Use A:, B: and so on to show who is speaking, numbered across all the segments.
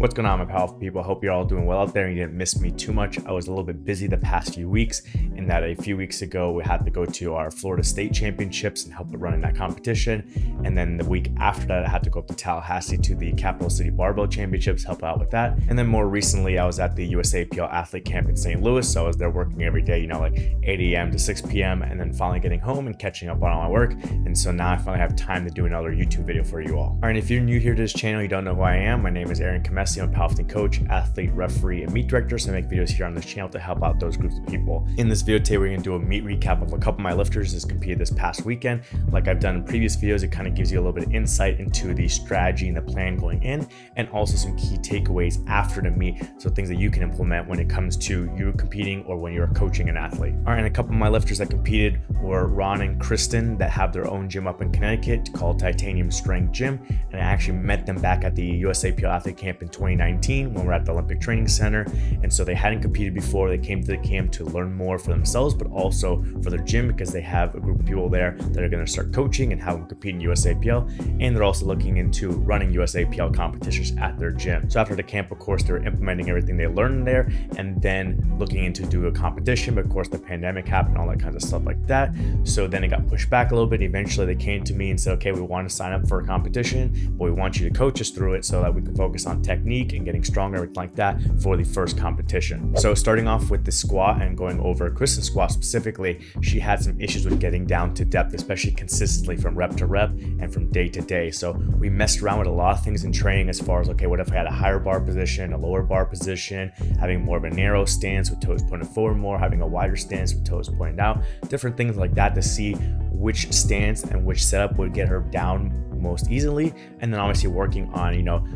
A: What's going on, my powerful people? I hope you're all doing well out there and you didn't miss me too much. I was a little bit busy the past few weeks in that a few weeks ago we had to go to our Florida State Championships and help with running that competition. And then the week after that, I had to go up to Tallahassee to the Capital City Barbell Championships, help out with that. And then more recently, I was at the USAPL athlete camp in St. Louis. So I was there working every day, like 8 a.m. to 6 p.m. and then finally getting home and catching up on all my work. And so now I finally have time to do another YouTube video for you all. All right, if you're new here to this channel, you don't know who I am. My name is Kristen Khamesi. I'm a powerlifting coach, athlete, referee, and meet director. So I make videos here on this channel to help out those groups of people. In this video today, we're going to do a meet recap of a couple of my lifters that competed this past weekend. Like I've done in previous videos, it kind of gives you a little bit of insight into the strategy and the plan going in, and also some key takeaways after the meet. So things that you can implement when it comes to you competing or when you're coaching an athlete. All right, and a couple of my lifters that competed were Ron and Kristen that have their own gym up in Connecticut called Titanium Strength Gym. And I actually met them back at the USAPL athlete camp in 2019 when we're at the Olympic Training Center. And so they hadn't competed before. They came to the camp to learn more for themselves, but also for their gym because they have a group of people there that are going to start coaching and have them compete in USAPL. And they're also looking into running USAPL competitions at their gym. So after the camp, of course, they're implementing everything they learned there and then looking into do a competition. But of course, the pandemic happened, all that kinds of stuff like that. So then it got pushed back a little bit. Eventually, they came to me and said, okay, we want to sign up for a competition, but we want you to coach us through it so that we can focus on technique and getting stronger, everything like that for the first competition. So starting off with the squat and going over Kristen's squat specifically, she had some issues with getting down to depth, especially consistently from rep to rep and from day to day. So we messed around with a lot of things in training as far as, okay, what if I had a higher bar position, a lower bar position, having more of a narrow stance with toes pointed forward more, having a wider stance with toes pointed out, different things like that to see which stance and which setup would get her down most easily. And then obviously working on,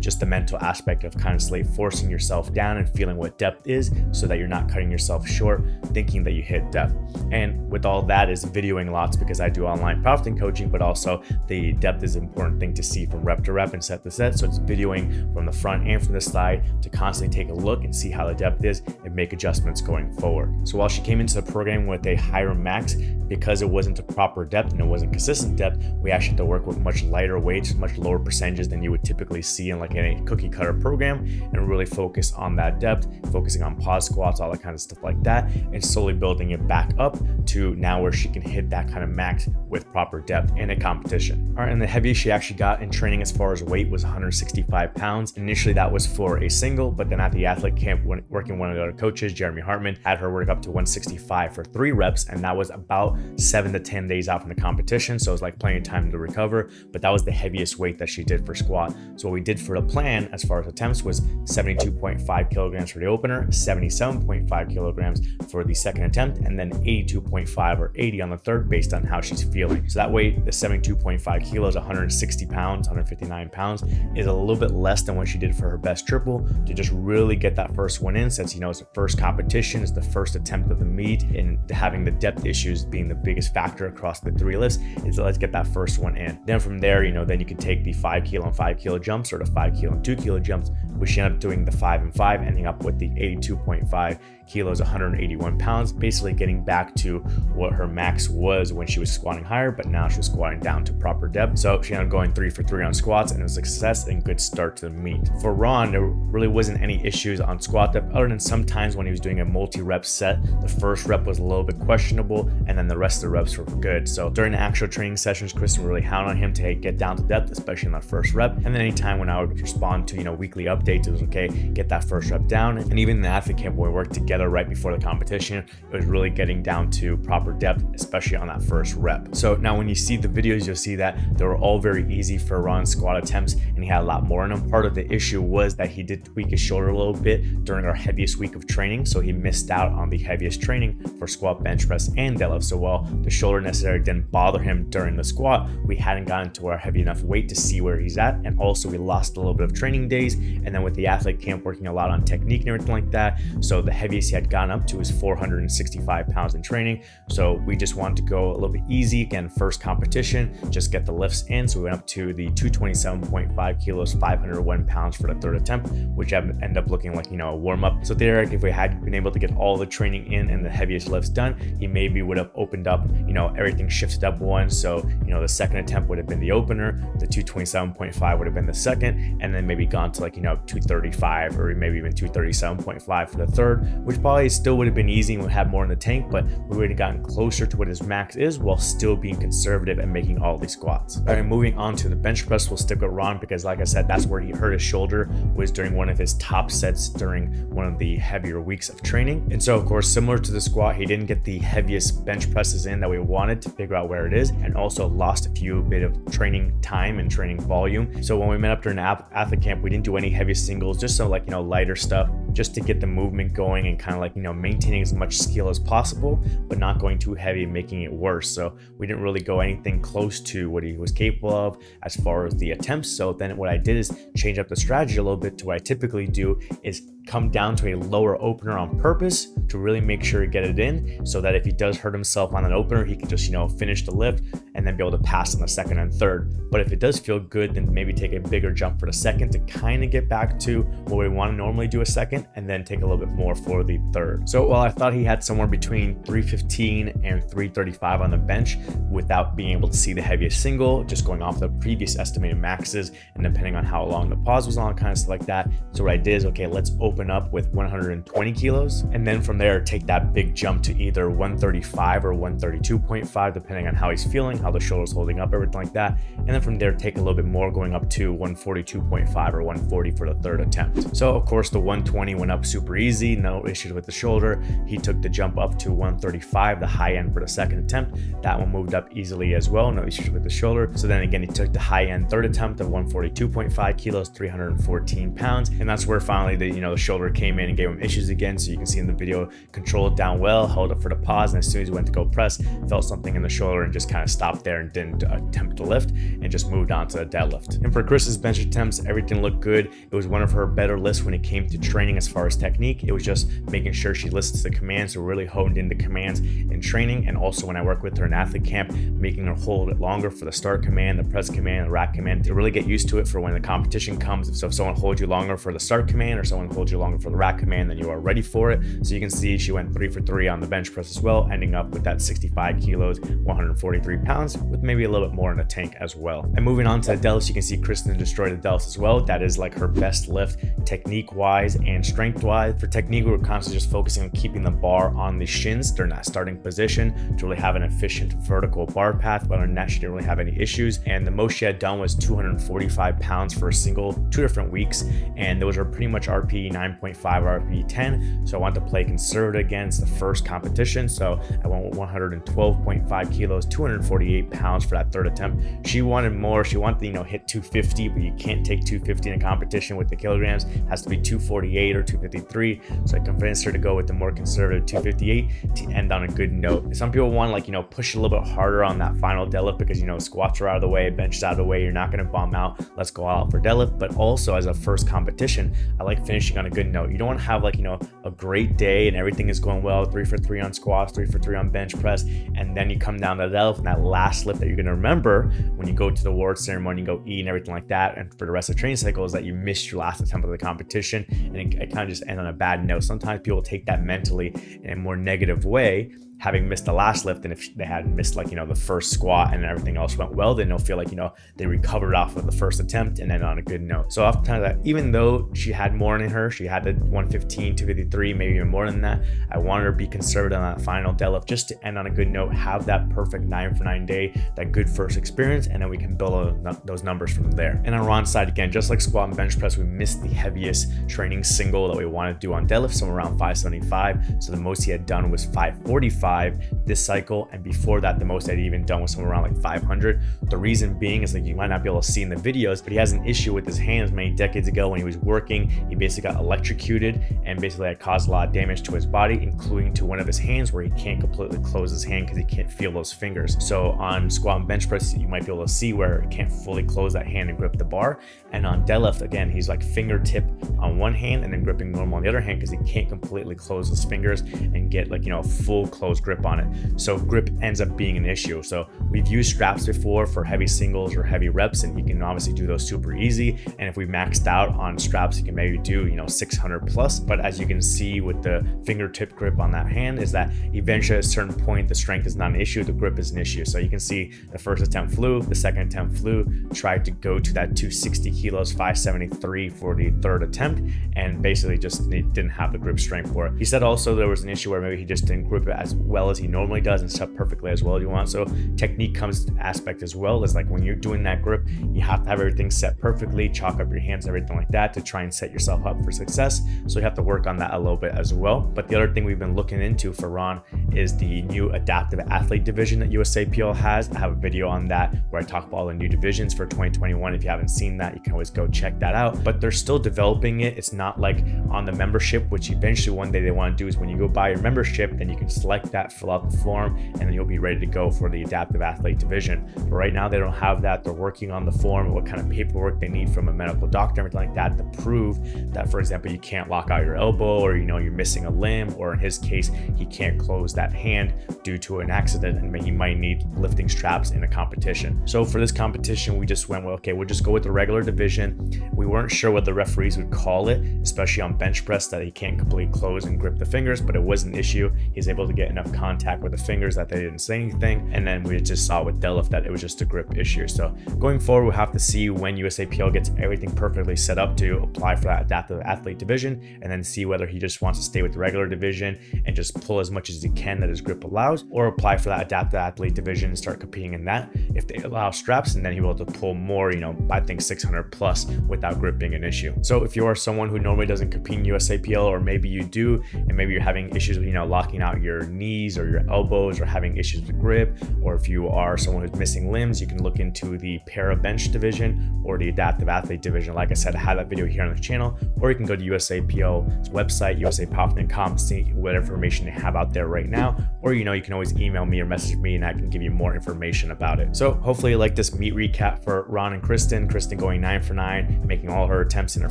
A: just the mental aspect of constantly forcing yourself down and feeling what depth is so that you're not cutting yourself short thinking that you hit depth. And with all that is videoing lots because I do online powerlifting coaching, but also the depth is an important thing to see from rep to rep and set to set. So it's videoing from the front and from the side to constantly take a look and see how the depth is and make adjustments going forward. So while she came into the program with a higher max, because it wasn't a proper depth and it wasn't consistent depth, we actually had to work with much lighter weights, much lower percentages than you would typically see in like a cookie cutter program, and really focus on that depth, focusing on pause squats, all that kind of stuff like that, and slowly building it back up to now where she can hit that kind of max with proper depth in a competition. All right, and the heaviest she actually got in training as far as weight was 165 pounds. Initially that was for a single, but then at the athlete camp, when working with one of the other coaches, Jeremy Hartman, had her work up to 165 for 3 reps, and that was about 7 to 10 days out from the competition. So it was like plenty of time to recover, but that was the heaviest weight that she did for squat. So what we did for the plan as far as attempts was 72.5 kilograms for the opener, 77.5 kilograms for the second attempt, and then 82.5 or 80 on the third based on how she's feeling. So that way the 72.5 kilos, 160 pounds, 159 pounds is a little bit less than what she did for her best triple to just really get that first one in, since it's the first competition, it's the first attempt of the meet, and having the depth issues being the biggest factor across the 3 lifts is let's get that first one in. Then from there, then you can take the 5 kilo and 5 kilo jumps or the 5 kilo and 2 kilo jumps, which she ended up doing the 5 and 5, ending up with the 82.5 kilos, 181 pounds, basically getting back to what her max was when she was squatting higher, but now she was squatting down to proper depth. So she ended up going 3 for 3 on squats, and it was a success and good start to the meet. For Ron, there really wasn't any issues on squat depth other than sometimes when he was doing a multi-rep set, the first rep was a little bit questionable, and then the rest of the reps were good. So during the actual training sessions, Kristen would really hound on him to get down to depth, especially in that first rep. And then anytime when I would respond to weekly updates, it was okay, get that first rep down. And even in the athlete camp when we worked together right before the competition, it was really getting down to proper depth, especially on that first rep. So now when you see the videos, you'll see that they were all very easy for Ron's squat attempts, and he had a lot more in them. Part of the issue was that he did tweak his shoulder a little bit during our heaviest week of training, so he missed out on the heaviest training for squat, bench press, and deadlift. So while the shoulder necessarily didn't bother him during the squat, we hadn't gotten to our heavy enough weight to see where he's at, and also we lost a little bit of training days, and then with the athlete camp working a lot on technique and everything like that, so the heaviest heaviest he had gone up to was 465 pounds in training. So we just wanted to go a little bit easy. Again, first competition, just get the lifts in. So we went up to the 227.5 kilos, 501 pounds for the third attempt, which ended up looking like, a warm up. So theoretically, if we had been able to get all the training in and the heaviest lifts done, he maybe would have opened up, everything shifted up one. So, the second attempt would have been the opener, the 227.5 would have been the second, and then maybe gone to 235 or maybe even 237.5 for the third, which probably still would have been easy and would have more in the tank, but we would have gotten closer to what his max is while still being conservative and making all these squats. All right, moving on to the bench press, we'll stick with Ron because like I said, that's where he hurt his shoulder, was during one of his top sets during one of the heavier weeks of training. And so of course, similar to the squat, he didn't get the heaviest bench presses in that we wanted to figure out where it is, and also lost a few bit of training time and training volume. So when we met up during athlete camp, we didn't do any heavy singles, just some lighter stuff, just to get the movement going and kind of maintaining as much skill as possible, but not going too heavy and making it worse. So we didn't really go anything close to what he was capable of as far as the attempts. So then what I did is change up the strategy a little bit to what I typically do is come down to a lower opener on purpose to really make sure to get it in, so that if he does hurt himself on an opener, he can just finish the lift and then be able to pass on the second and third. But if it does feel good, then maybe take a bigger jump for the second to kind of get back to what we want to normally do a second, and then take a little bit more for the third. So while I thought he had somewhere between 315 and 335 on the bench without being able to see the heaviest single, just going off the previous estimated maxes and depending on how long the pause was on, kind of stuff like that. So what I did is, okay, let's open up with 120 kilos, and then from there take that big jump to either 135 or 132.5, depending on how he's feeling, how the shoulder's holding up, everything like that. And then from there take a little bit more, going up to 142.5 or 140 for the third attempt. So of course the 120 went up super easy, no issues with the shoulder. He took the jump up to 135, the high end for the second attempt. That one moved up easily as well, no issues with the shoulder. So then again, he took the high end third attempt of 142.5 kilos, 314 pounds, and that's where finally the shoulder came in and gave him issues again. So you can see in the video, controlled down well, held up for the pause, and as soon as he went to go press, felt something in the shoulder and just kind of stopped there and didn't attempt to lift and just moved on to the deadlift. And for Chris's bench attempts, everything looked good. It was one of her better lifts when it came to training as far as technique. It was just making sure she listens to the commands, so really honed in the commands in training. And also when I work with her in athlete camp, making her hold it longer for the start command, the press command, the rack command, to really get used to it for when the competition comes. So if someone holds you longer for the start command or someone holds you longer for the rack command, then you are ready for it. So you can see she went 3 for 3 on the bench press as well, ending up with that 65 kilos, 143 pounds, with maybe a little bit more in the tank as well. And moving on to the deadlifts, you can see Kristen destroyed the deadlifts as well. That is her best lift technique wise and strength wise. For technique, we were constantly just focusing on keeping the bar on the shins during that starting position to really have an efficient vertical bar path, but on net she didn't really have any issues. And the most she had done was 245 pounds for a single, 2 different weeks, and those were pretty much RPE 9.5, RPE 10. So I wanted to play conservative against the first competition, so I went with 112.5 kilos, 248 pounds for that third attempt. She wanted more. She wanted to hit 250, but you can't take 250 in a competition with the kilograms. It has to be 248 or 253. So I convinced her to go with the more conservative 258 to end on a good note. Some people want push a little bit harder on that final deadlift because squats are out of the way, bench is out of the way, you're not going to bomb out, let's go out for deadlift. But also as a first competition, I like finishing on a good note. You don't want to have a great day and everything is going well, 3 for 3 on squats, 3 for 3 on bench press, and then you come down to the deadlift and that last lift that you're going to remember when you go to the award ceremony, you go eat and everything like that, and for the rest of the training cycle, is that you missed your last attempt of the competition, and it kind of just ends on a bad note. Sometimes people take that mentally in a more negative way, having missed the last lift, and if they had missed the first squat and everything else went well, then they'll feel like they recovered off of the first attempt and then on a good note. So oftentimes, even though she had more in her, she had the 115, 253, maybe even more than that, I wanted her to be conservative on that final deadlift just to end on a good note, have that perfect 9 for 9 day, that good first experience, and then we can build those numbers from there. And on Ron's side, again, just like squat and bench press, we missed the heaviest training single that we wanted to do on deadlift, somewhere around 575. So the most he had done was 545. 475 this cycle, and before that the most I'd even done was somewhere around like 500. The reason being is like you might not be able to see in the videos, but he has an issue with his hands. Many decades ago when he was working, he basically got electrocuted and basically had caused a lot of damage to his body, including to one of his hands where he can't completely close his hand because he can't feel those fingers. So on squat and bench press you might be able to see where he can't fully close that hand and grip the bar, and on deadlift again he's like fingertip on one hand and then gripping normal on the other hand because he can't completely close his fingers and get like, you know, a full closed grip on it. So grip ends up being an issue. So we've used straps before for heavy singles or heavy reps, and you can obviously do those super easy, and if we maxed out on straps you can maybe do, you know, 600 plus. But as you can see with the fingertip grip on that hand is that eventually at a certain point the strength is not an issue, the grip is an issue. So you can see the first attempt flew, the second attempt flew, tried to go to that 260 kilos, 573 for the third attempt, and basically just didn't have the grip strength for it. He said also there was an issue where maybe he just didn't grip it as well as he normally does and set perfectly as well as you want. So technique comes to aspect as well. Is like when you're doing that grip, you have to have everything set perfectly, chalk up your hands, everything like that to try and set yourself up for success. So you have to work on that a little bit as well. But the other thing we've been looking into for Ron is the new adaptive athlete division that USAPL has. I have a video on that where I talk about all the new divisions for 2021. If you haven't seen that, you can always go check that out. But they're still developing it. It's not like on the membership, which eventually one day they want to do is when you go buy your membership, then you can select that, fill out the form, and then you'll be ready to go for the adaptive athlete division. But right now they don't have that. They're working on the form, what kind of paperwork they need from a medical doctor, everything like that to prove that, for example, you can't lock out your elbow, or, you know, you're missing a limb, or in his case, he can't close that hand due to an accident and he might need lifting straps in a competition. So for this competition, we just went, well, okay, we'll just go with the regular division. We weren't sure what the referees would call it, especially on bench press, that he can't completely close and grip the fingers, but it was an issue. He's able to get enough contact with the fingers that they didn't say anything. And then we just saw with deadlift that it was just a grip issue. So going forward, we'll have to see when USAPL gets everything perfectly set up to apply for that adaptive athlete division, and then see whether he just wants to stay with the regular division and just pull as much as he can that his grip allows, or apply for that adaptive athlete division and start competing in that if they allow straps, and then he'll be able to pull more, you know, I think 600 plus without grip being an issue. So if you are someone who normally doesn't compete in USAPL, or maybe you do and maybe you're having issues with, you know, locking out your knees or your elbows, or having issues with grip, or if you are someone who's missing limbs, you can look into the para bench division or the adaptive athlete division. Like I said, I have that video here on the channel, or you can go to USAPL's website, USAPL.com, see what information they have out there right now, or, you know, you can always email me or message me and I can give you more information about it. So hopefully you like this meet recap for Ron and Kristen. Kristen going 9 for 9, making all her attempts in her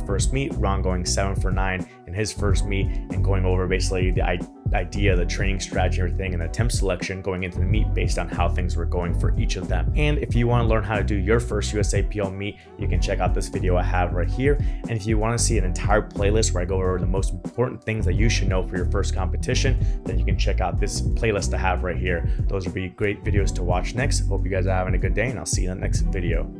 A: first meet. Ron going 7 for 9 in his first meet, and going over basically the idea, the training strategy, everything, and the attempt selection going into the meet based on how things were going for each of them. And if you want to learn how to do your first USAPL meet, you can check out this video I have right here. And if you want to see an entire playlist where I go over the most important things that you should know for your first competition, then you can check out this playlist I have right here. Those will be great videos to watch next. Hope you guys are having a good day, and I'll see you in the next video.